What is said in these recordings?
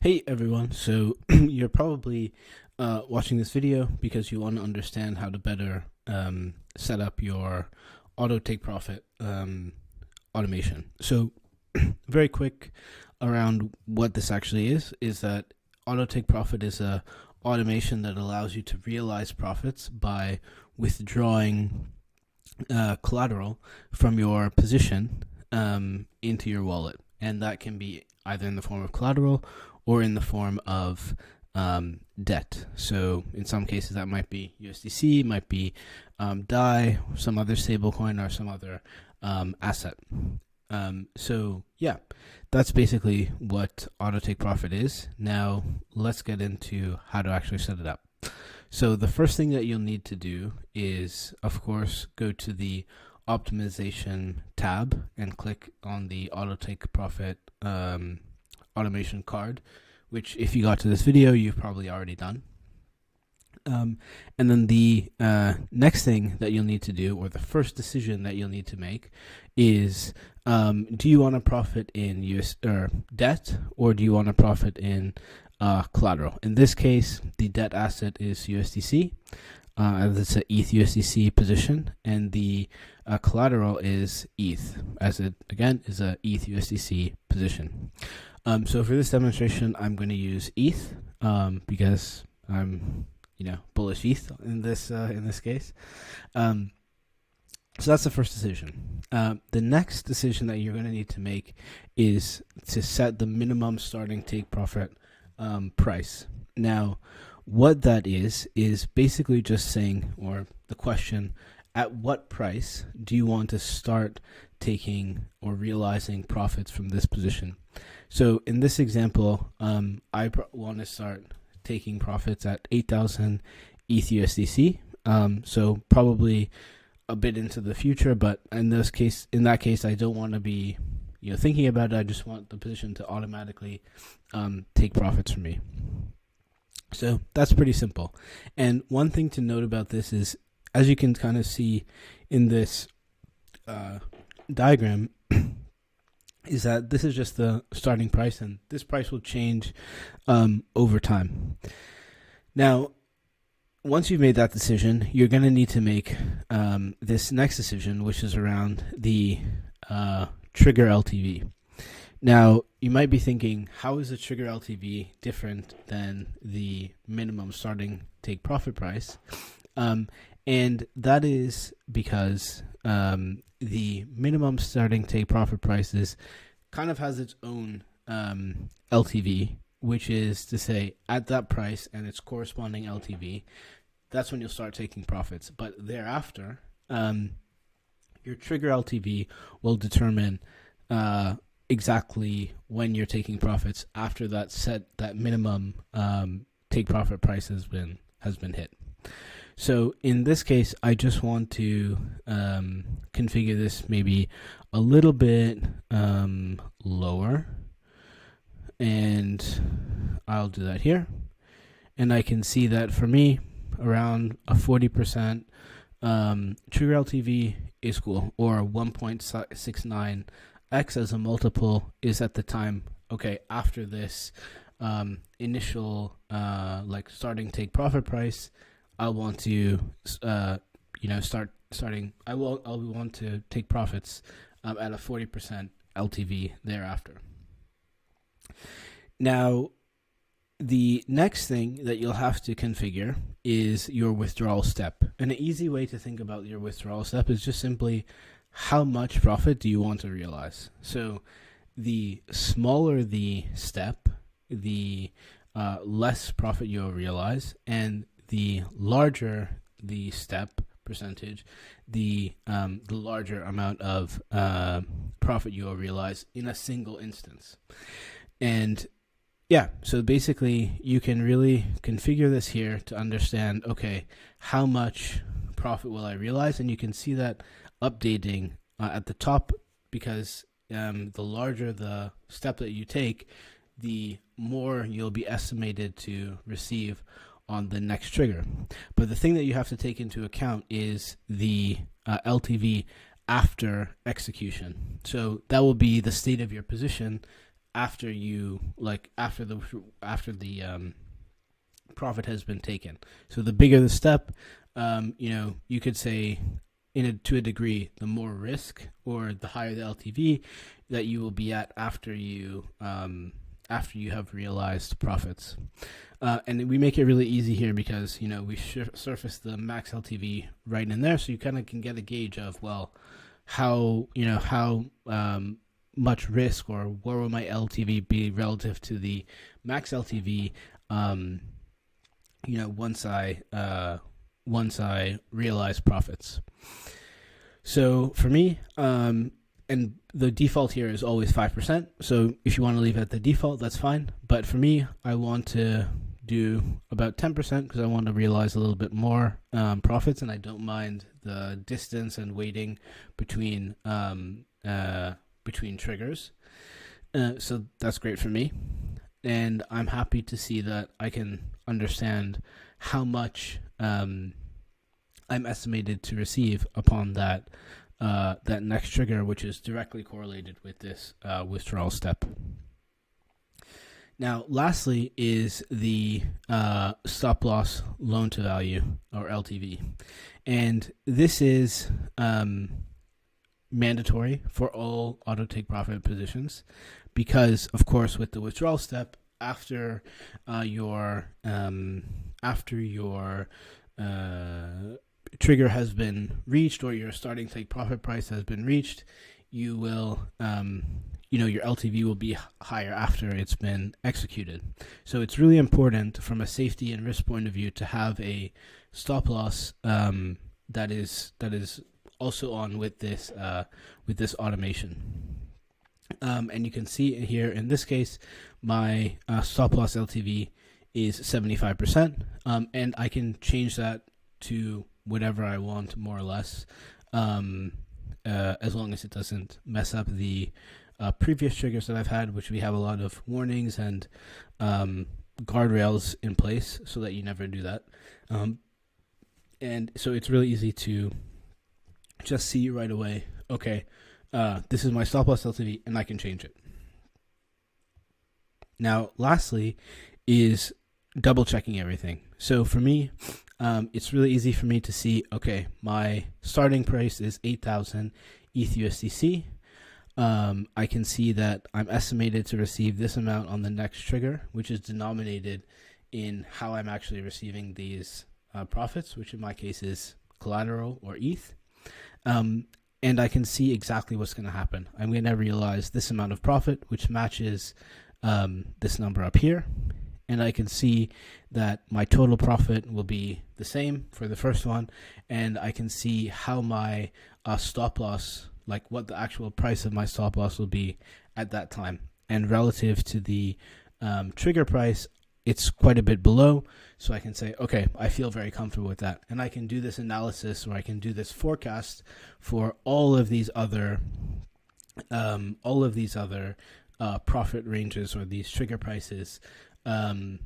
Hey everyone, so you're probably watching this video because you want to understand how to better set up your auto take profit automation. So very quick around what this actually is that auto take profit is a automation that allows you to realize profits by withdrawing collateral from your position into your wallet, and that can be either in the form of collateral or in the form of debt. So in some cases that might be USDC, might be DAI, some other stablecoin, or some other asset. So yeah, that's basically what auto take profit is. Now let's get into how to actually set it up. So the first thing that you'll need to do is, of course, go to the optimization tab and click on the auto take profit automation card, which if you got to this video, you've probably already done. And then the next thing that you'll need to do, or the first decision that you'll need to make, is do you want to profit in US or debt, or do you want to profit in collateral? In this case, the debt asset is USDC, as it's an ETH USDC position, and the collateral is ETH, as it again is a ETH USDC position. So for this demonstration, I'm going to use ETH because I'm bullish ETH in this case. So that's the first decision. The next decision that you're going to need to make is to set the minimum starting take profit price. Now, what that is basically just saying, or the question, at what price do you want to start taking or realizing profits from this position? So in this example, I want to start taking profits at 8,000 ETH USDC. So probably a bit into the future, but in that case, I don't want to be thinking about it. I just want the position to automatically take profits from me. So that's pretty simple. And one thing to note about this is, as you can kind of see in this diagram, is that this is just the starting price, and this price will change over time. Now, once you've made that decision, you're going to need to make this next decision, which is around the trigger LTV. Now, you might be thinking, how is the trigger LTV different than the minimum starting take profit price? And that is because the minimum starting take profit prices kind of has its own LTV, which is to say at that price and its corresponding LTV, that's when you'll start taking profits. But thereafter, your trigger LTV will determine exactly when you're taking profits after that minimum take profit price has been hit. So in this case, I just want to configure this maybe a little bit lower, and I'll do that here. And I can see that for me, around a 40% trigger LTV is cool, or 1.69x as a multiple is at the time, okay, after this initial starting take profit price, I want to I'll want to take profits at a 40% LTV thereafter. Now, the next thing that you'll have to configure is your withdrawal step. And an easy way to think about your withdrawal step is just simply how much profit do you want to realize. So the smaller the step, the less profit you'll realize, and the larger the step percentage, the larger amount of profit you will realize in a single instance. And yeah, so basically you can really configure this here to understand, okay, how much profit will I realize? And you can see that updating at the top, because the larger the step that you take, the more you'll be estimated to receive on the next trigger. But the thing that you have to take into account is the LTV after execution. So that will be the state of your position after the profit has been taken. So the bigger the step, you could say to a degree, the more risk or the higher the LTV that you will be at after you have realized profits. And we make it really easy here because we surface the max LTV right in there, so you kind of can get a gauge of how much risk or where will my LTV be relative to the max LTV. Once I realize profits. So for me, and the default here is always 5%. So if you want to leave it at the default, that's fine. But for me, I want to do about 10% because I want to realize a little bit more profits, and I don't mind the distance and waiting between triggers. So that's great for me. And I'm happy to see that I can understand how much I'm estimated to receive upon that next trigger, which is directly correlated with this withdrawal step. Now, lastly is the stop loss loan to value, or LTV. And this is mandatory for all auto take profit positions because, of course, with the withdrawal step, after your trigger has been reached, or your starting take profit price has been reached, you will your LTV will be higher after it's been executed. So it's really important from a safety and risk point of view to have a stop loss that is also on with this automation. And you can see here in this case, my stop loss LTV is 75%, and I can change that to whatever I want, more or less, as long as it doesn't mess up the previous triggers that I've had, which we have a lot of warnings and guardrails in place so that you never do that. And so it's really easy to just see right away, okay, this is my stop loss LTV, and I can change it. Now, lastly is double checking everything. So for me, it's really easy for me to see, okay, my starting price is 8,000 ETH USDC. I can see that I'm estimated to receive this amount on the next trigger, which is denominated in how I'm actually receiving these profits, which in my case is collateral or ETH. And I can see exactly what's going to happen. I'm going to realize this amount of profit, which matches this number up here. And I can see that my total profit will be the same for the first one. And I can see how my stop loss, like what the actual price of my stop loss will be at that time. And relative to the trigger price, it's quite a bit below. So I can say, okay, I feel very comfortable with that. And I can do this analysis, or I can do this forecast for all of these other profit ranges or these trigger prices in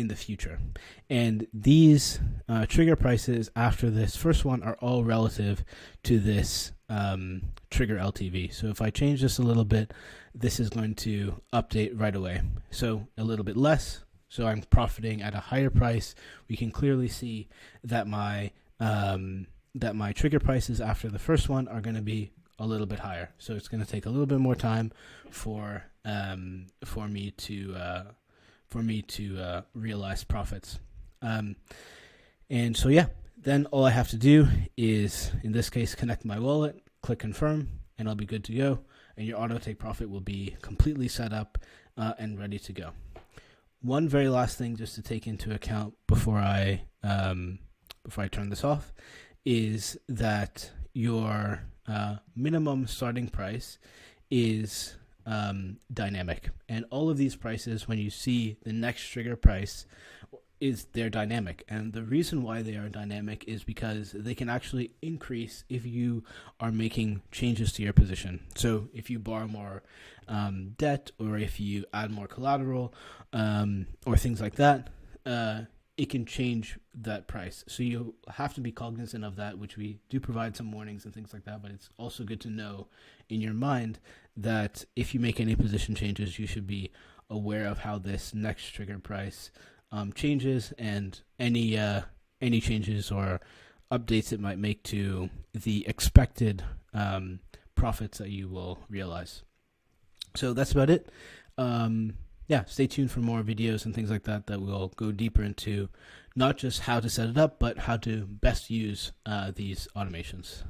the future. And these trigger prices after this first one are all relative to this trigger LTV. So if I change this a little bit, this is going to update right away. So a little bit less. So I'm profiting at a higher price. We can clearly see that my trigger prices after the first one are going to be a little bit higher. So it's going to take a little bit more time for me to realize profits. And so yeah, then all I have to do is, in this case, connect my wallet, click confirm, and I'll be good to go. And your auto take profit will be completely set up and ready to go. One very last thing just to take into account before I turn this off is that your minimum starting price is dynamic, and all of these prices, when you see the next trigger price, they're dynamic. And the reason why they are dynamic is because they can actually increase if you are making changes to your position. So if you borrow more debt, or if you add more collateral, or things like that, it can change that price. So you have to be cognizant of that, which we do provide some warnings and things like that. But it's also good to know in your mind that if you make any position changes, you should be aware of how this next trigger price changes, and any changes or updates it might make to the expected profits that you will realize. So that's about it. Yeah, stay tuned for more videos and things like that that will go deeper into not just how to set it up, but how to best use these automations.